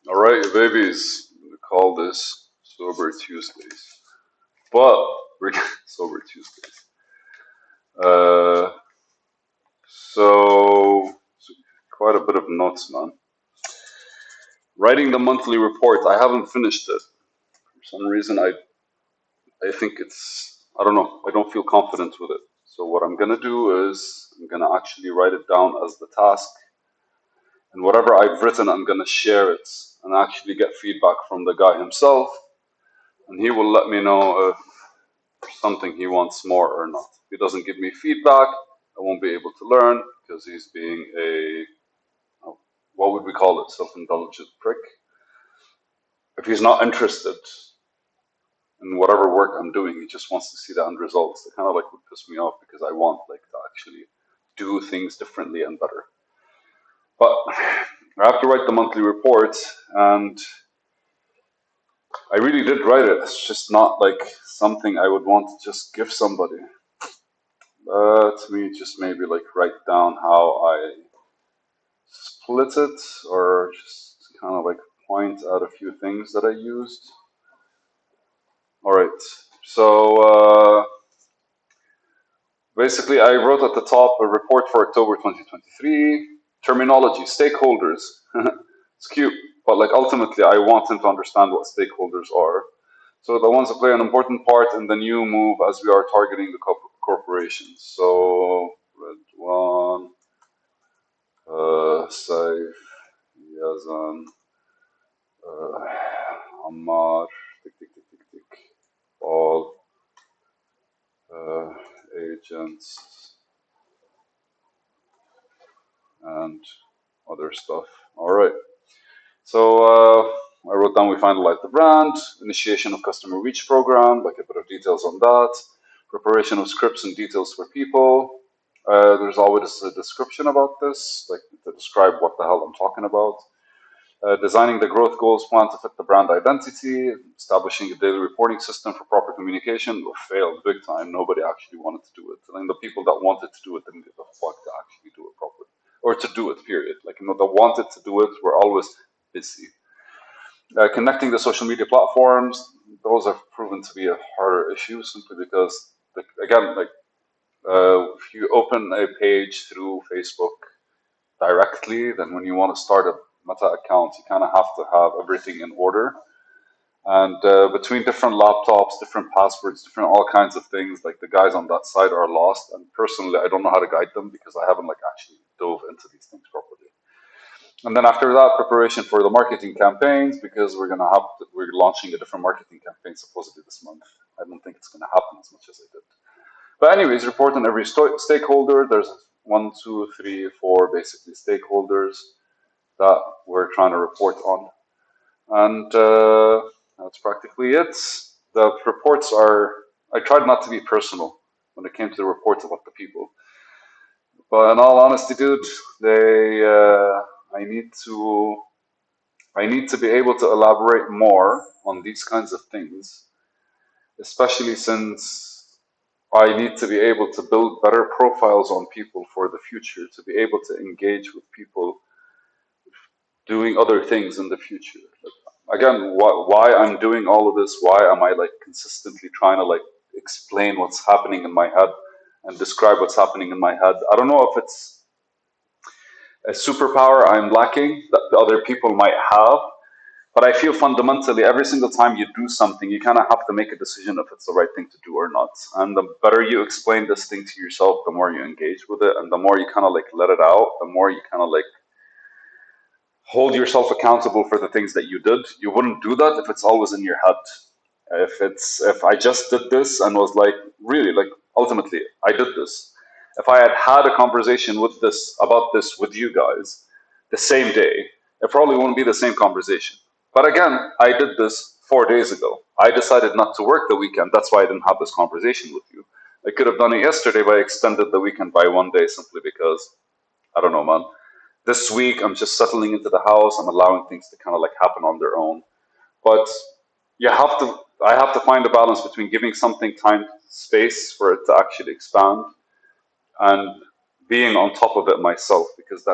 All right, babies. We call this Sober Tuesdays. But we're Sober Tuesdays. Uh, so quite a bit of notes, man. Writing the monthly report. I haven't finished it. For some reason, I think I don't know. I don't feel confident with it. So what I'm gonna do is I'm gonna actually write it down as the task, and whatever I've written, I'm gonna share it and actually get feedback from the guy himself, and he will let me know if something he wants more or not. If he doesn't give me feedback, I won't be able to learn because he's being what would we call it, self-indulgent prick. If he's not interested in whatever work I'm doing, he just wants to see the end results. That kind of like would piss me off because I want like to actually do things differently and better. But I have to write the monthly report, and I really did write it. It's just not like something I would want to just give somebody. To me, just maybe like write down how I split it, or just kind of like point out a few things that I used. All right. So basically, I wrote at the top a report for October 2023. Terminology, stakeholders. It's cute, but like ultimately, I want him to understand what stakeholders are. So the ones that play an important part in the new move as we are targeting the corporations. So red one, Saif, Yazan, Ammar, tick, tick, tick, tick, tick, all uh, agents, and other stuff. All right. So I wrote down we finalized the brand, initiation of customer reach program, like a bit of details on that, preparation of scripts and details for people. There's always a description about this, like to describe what the hell I'm talking about. Designing the growth goals plan to fit the brand identity, establishing a daily reporting system for proper communication. Failed big time. Nobody actually wanted to do it. And the people that wanted to do it didn't give a fuck to actually do it properly. Or to do it, period. Like, that wanted to do it were always busy. Connecting the social media platforms, those have proven to be a harder issue simply because, like, again, like, if you open a page through Facebook directly, then when you want to start a Meta account, you kind of have to have everything in order. And between different laptops, different passwords, different all kinds of things, like the guys on that side are lost. And personally, I don't know how to guide them because I haven't like actually dove into these things properly. And then after that, preparation for the marketing campaigns because we're launching a different marketing campaign supposedly this month. I don't think it's going to happen as much as I did. But anyways, report on every stakeholder. There's one, two, three, four basically stakeholders that we're trying to report on. And that's practically it. The reports I tried not to be personal when it came to the reports about the people. But in all honesty, dude, I need to, I need to be able to elaborate more on these kinds of things, especially since I need to be able to build better profiles on people for the future, to be able to engage with people doing other things in the future. Like, again, why I'm doing all of this? Why am I like consistently trying to like explain what's happening in my head and describe what's happening in my head? I don't know if it's a superpower I'm lacking that the other people might have, but I feel fundamentally every single time you do something, you kind of have to make a decision if it's the right thing to do or not. And the better you explain this thing to yourself, the more you engage with it, and the more you kind of like let it out, the more you kind of like hold yourself accountable for the things that you did. You wouldn't do that if it's always in your head. If I just did this and was like, really, like, ultimately I did this. If I had had a conversation with this about this with you guys the same day, it probably wouldn't be the same conversation. But again, I did this 4 days ago. I decided not to work the weekend. That's why I didn't have this conversation with you. I could have done it yesterday, but I extended the weekend by one day simply because I don't know, man. This week I'm just settling into the house. I'm allowing things to kind of like happen on their own. But I have to find a balance between giving something time, space for it to actually expand, and being on top of it myself because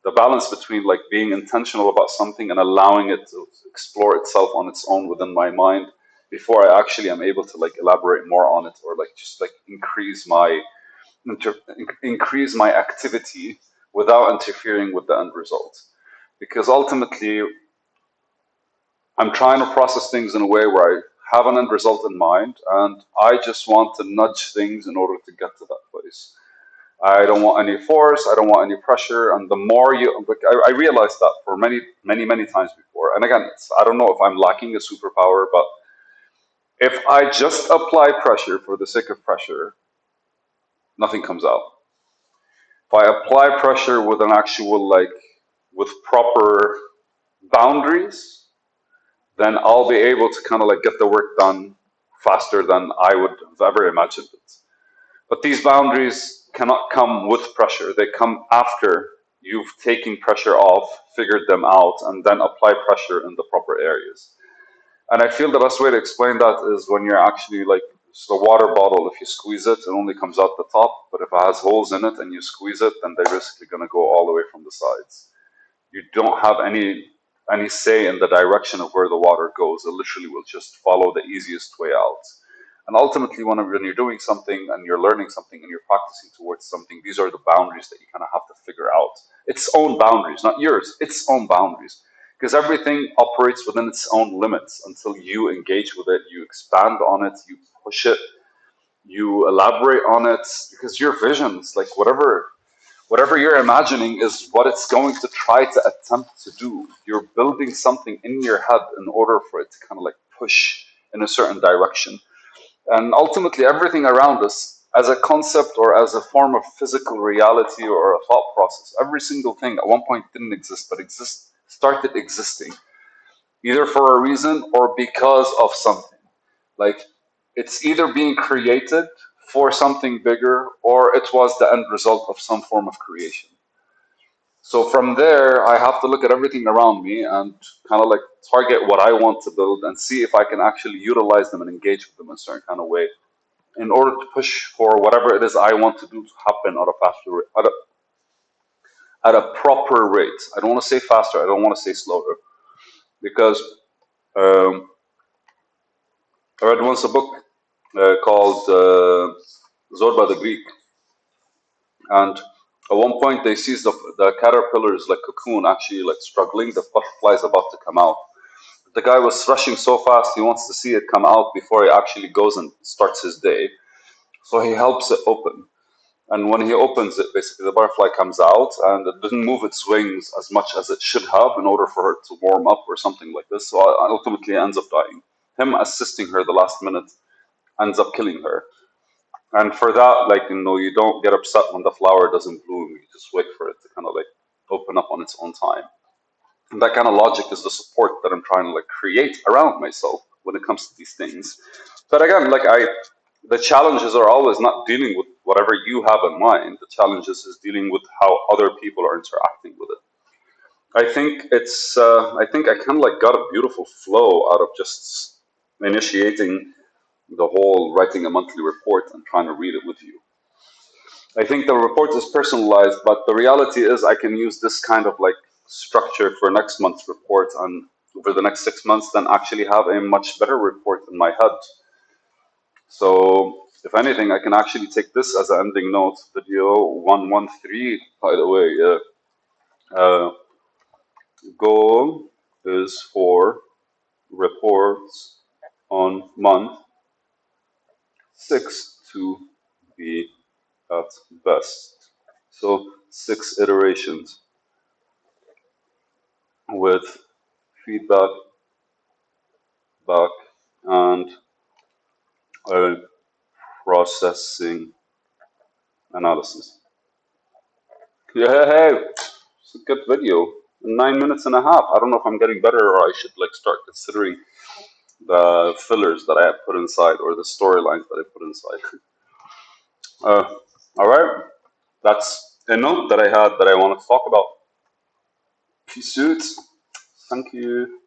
the balance between like being intentional about something and allowing it to explore itself on its own within my mind before I actually am able to like elaborate more on it or like just like increase my activity without interfering with the end result. Because ultimately, I'm trying to process things in a way where I have an end result in mind, and I just want to nudge things in order to get to that place. I don't want any force. I don't want any pressure. And the more you, like, I realized that for many, many, many times before. And again, I don't know if I'm lacking a superpower, but if I just apply pressure for the sake of pressure, nothing comes out. If I apply pressure with an actual, like, with proper boundaries, then I'll be able to kind of like get the work done faster than I would have ever imagined it. But these boundaries cannot come with pressure. They come after you've taken pressure off, figured them out, and then apply pressure in the proper areas. And I feel the best way to explain that is when you're actually like, so the water bottle, if you squeeze it, it only comes out the top. But if it has holes in it and you squeeze it, then they're basically going to go all the way from the sides. You don't have any say in the direction of where the water goes. It literally will just follow the easiest way out. And ultimately, when you're doing something and you're learning something and you're practicing towards something, these are the boundaries that you kind of have to figure out. Its own boundaries, not yours, its own boundaries. Because everything operates within its own limits until you engage with it, you expand on it, you push it, you elaborate on it. Because your visions, like whatever you're imagining is what it's going to try to attempt to do. You're building something in your head in order for it to kind of like push in a certain direction. And ultimately, everything around us, as a concept or as a form of physical reality or a thought process, every single thing at one point didn't exist, but started existing, either for a reason or because of something. Like it's either being created for something bigger or it was the end result of some form of creation. So from there, I have to look at everything around me and kind of like target what I want to build and see if I can actually utilize them and engage with them in a certain kind of way in order to push for whatever it is I want to do to happen at a faster, at a proper rate. I don't want to say faster. I don't want to say slower because um, I read once a book called Zorba the Greek, and at one point they sees the caterpillars like cocoon actually like struggling. The butterfly is about to come out. The guy was rushing so fast. He wants to see it come out before he actually goes and starts his day. So he helps it open. And when he opens it, basically the butterfly comes out and it doesn't move its wings as much as it should have in order for her to warm up or something like this. So ultimately, it ends up dying. Him assisting her the last minute ends up killing her. And for that, like, you don't get upset when the flower doesn't bloom. You just wait for it to kind of like open up on its own time. And that kind of logic is the support that I'm trying to like create around myself when it comes to these things. But again, the challenges are always not dealing with whatever you have in mind. The challenges is dealing with how other people are interacting with it. I think I kind of like got a beautiful flow out of just initiating the whole writing a monthly report and trying to read it with you. I think the report is personalized, but the reality is I can use this kind of like structure for next month's report and over the next 6 months, then actually have a much better report in my head. So if anything, I can actually take this as an ending note. Video 113, by the way. Goal is for reports on month 6 to be at best. So 6 iterations with feedback back and a processing analysis. Yeah, hey, it's a good video. 9 minutes and a half. I don't know if I'm getting better or I should like start considering the fillers that I have put inside or the storylines that I put inside. All right, that's a note that I had that I wanted to talk about. Peace out. Thank you.